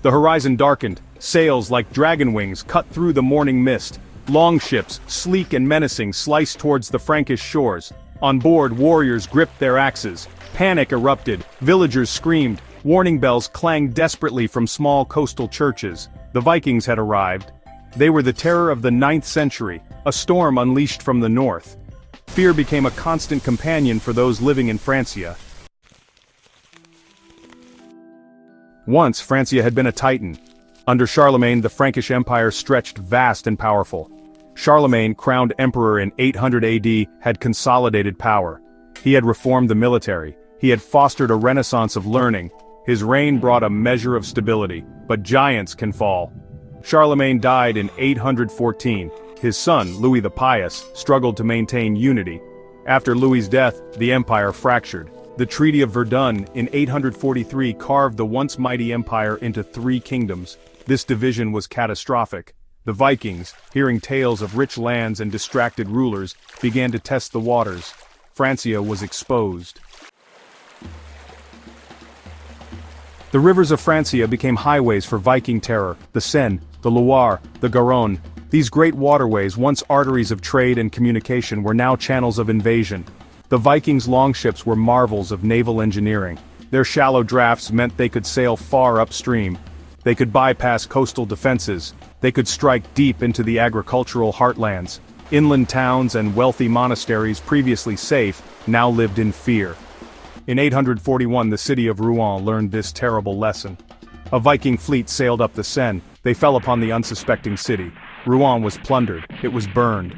The horizon darkened, sails like dragon wings cut through the morning mist. Longships, sleek and menacing, sliced towards the Frankish shores. On board, warriors gripped their axes. Panic erupted, villagers screamed, warning bells clanged desperately from small coastal churches. The Vikings had arrived. They were the terror of the 9th century, a storm unleashed from the north. Fear became a constant companion for those living in Francia. Once Francia had been a titan. Under Charlemagne, the Frankish Empire stretched vast and powerful. Charlemagne, crowned emperor in 800 AD, had consolidated power. He had reformed the military. He had fostered a renaissance of learning. His reign brought a measure of stability, but giants can fall. Charlemagne died in 814. His son, Louis the Pious, struggled to maintain unity. After Louis's death, the empire fractured. The Treaty of Verdun in 843 carved the once mighty empire into 3 kingdoms. This division was catastrophic. The Vikings, hearing tales of rich lands and distracted rulers, began to test the waters. Francia was exposed. The rivers of Francia became highways for Viking terror: the Seine, the Loire, the Garonne. These great waterways, once arteries of trade and communication, were now channels of invasion. The Vikings' longships were marvels of naval engineering. Their shallow drafts meant they could sail far upstream. They could bypass coastal defenses. They could strike deep into the agricultural heartlands. Inland towns and wealthy monasteries, previously safe, now lived in fear. In 841, the city of Rouen learned this terrible lesson. A Viking fleet sailed up the Seine. They fell upon the unsuspecting city. Rouen was plundered. It was burned.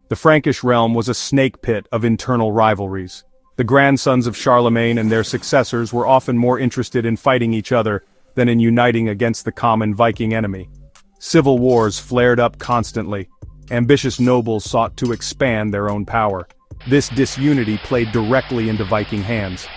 The Frankish realm was a snake pit of internal rivalries. The grandsons of Charlemagne and their successors were often more interested in fighting each other than in uniting against the common Viking enemy. Civil wars flared up constantly. Ambitious nobles sought to expand their own power. This disunity played directly into Viking hands.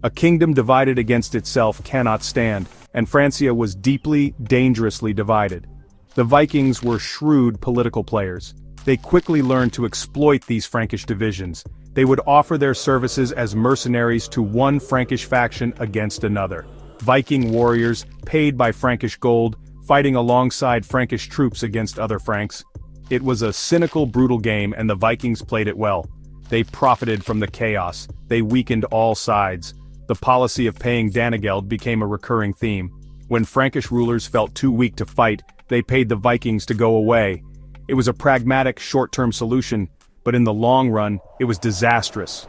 A kingdom divided against itself cannot stand, and Francia was deeply, dangerously divided. The Vikings were shrewd political players. They quickly learned to exploit these Frankish divisions. They would offer their services as mercenaries to one Frankish faction against another. Viking warriors, paid by Frankish gold, fighting alongside Frankish troops against other Franks. It was a cynical, brutal game, and the Vikings played it well. They profited from the chaos. They weakened all sides. The policy of paying Danegeld became a recurring theme. When Frankish rulers felt too weak to fight, they paid the Vikings to go away. It was a pragmatic, short-term solution, but in the long run, it was disastrous.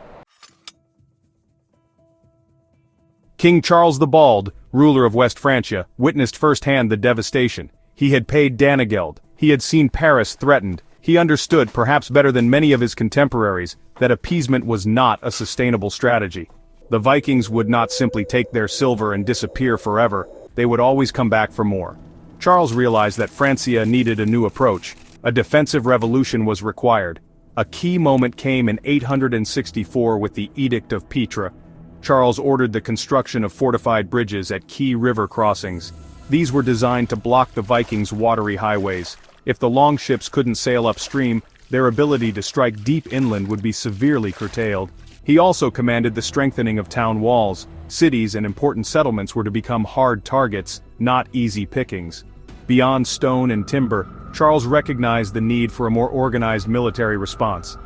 King Charles the Bald, ruler of West Francia, witnessed firsthand the devastation. He had paid Danegeld. He had seen Paris threatened. He understood, perhaps better than many of his contemporaries, that appeasement was not a sustainable strategy. The Vikings would not simply take their silver and disappear forever. They would always come back for more. Charles realized that Francia needed a new approach. A defensive revolution was required. A key moment came in 864 with the Edict of Petre. Charles ordered the construction of fortified bridges at key river crossings. These were designed to block the Vikings' watery highways. If the longships couldn't sail upstream, their ability to strike deep inland would be severely curtailed. He also commanded the strengthening of town walls. Cities and important settlements were to become hard targets, not easy pickings. Beyond stone and timber, Charles recognized the need for a more organized military response.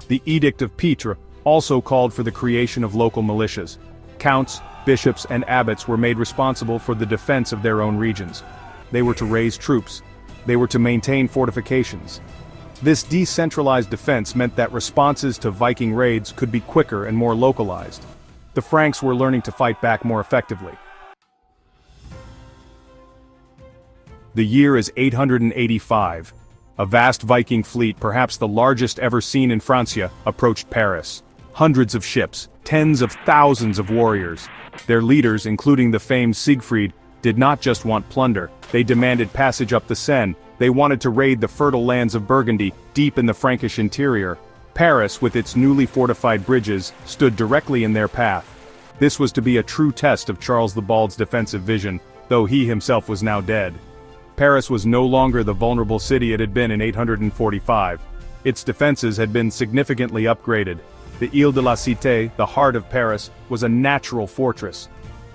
The Edict of Petre also called for the creation of local militias. Counts, bishops, and abbots were made responsible for the defense of their own regions. They were to raise troops. They were to maintain fortifications. This decentralized defense meant that responses to Viking raids could be quicker and more localized. The Franks were learning to fight back more effectively. The year is 885. A vast Viking fleet, perhaps the largest ever seen in Francia, approached Paris. Hundreds of ships, tens of thousands of warriors. Their leaders, including the famed Siegfried, did not just want plunder. They demanded passage up the Seine. They wanted to raid the fertile lands of Burgundy, deep in the Frankish interior. Paris, with its newly fortified bridges, stood directly in their path. This was to be a true test of Charles the Bald's defensive vision, though he himself was now dead. Paris was no longer the vulnerable city it had been in 845. Its defenses had been significantly upgraded. The Ile de la Cité, the heart of Paris, was a natural fortress.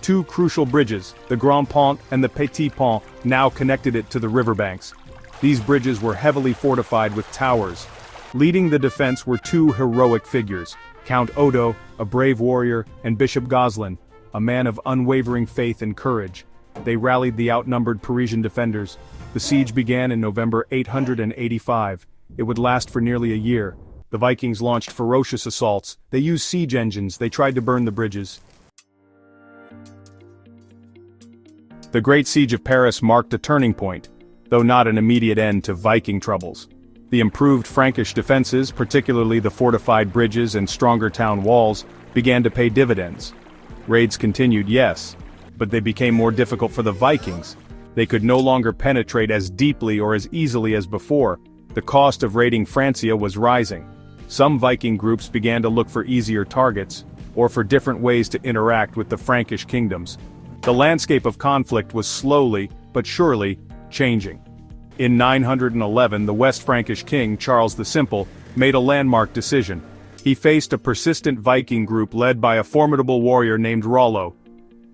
Two crucial bridges, the Grand Pont and the Petit Pont, now connected it to the riverbanks. These bridges were heavily fortified with towers. Leading the defense were two heroic figures, Count Odo, a brave warrior, and Bishop Goslin, a man of unwavering faith and courage. They rallied the outnumbered Parisian defenders. The siege began in November 885. It would last for nearly a year. The Vikings launched ferocious assaults. They used siege engines. They tried to burn the bridges. The Great Siege of Paris marked a turning point, though not an immediate end to Viking troubles. The improved Frankish defenses, particularly the fortified bridges and stronger town walls, began to pay dividends. Raids continued, yes, but they became more difficult for the Vikings. They could no longer penetrate as deeply or as easily as before. The cost of raiding Francia was rising. Some Viking groups began to look for easier targets, or for different ways to interact with the Frankish kingdoms. The landscape of conflict was slowly, but surely, changing. In 911, the West Frankish king, Charles the Simple, made a landmark decision. He faced a persistent Viking group led by a formidable warrior named Rollo.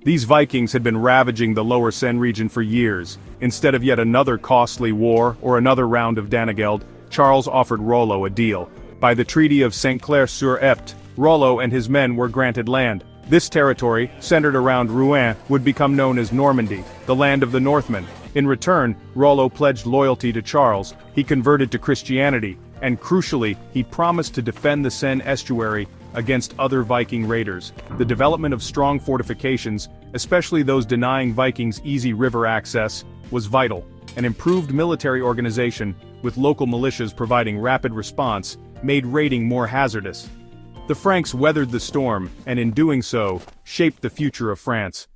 These Vikings had been ravaging the Lower Seine region for years. Instead of yet another costly war or another round of Danegeld, Charles offered Rollo a deal. By the Treaty of Saint-Clair-sur-Epte, Rollo and his men were granted land. This territory, centered around Rouen, would become known as Normandy, the land of the Northmen. In return, Rollo pledged loyalty to Charles. He converted to Christianity, and crucially, he promised to defend the Seine estuary against other Viking raiders. The development of strong fortifications, especially those denying Vikings easy river access, was vital. An improved military organization, with local militias providing rapid response, made raiding more hazardous. The Franks weathered the storm, and in doing so, shaped the future of France.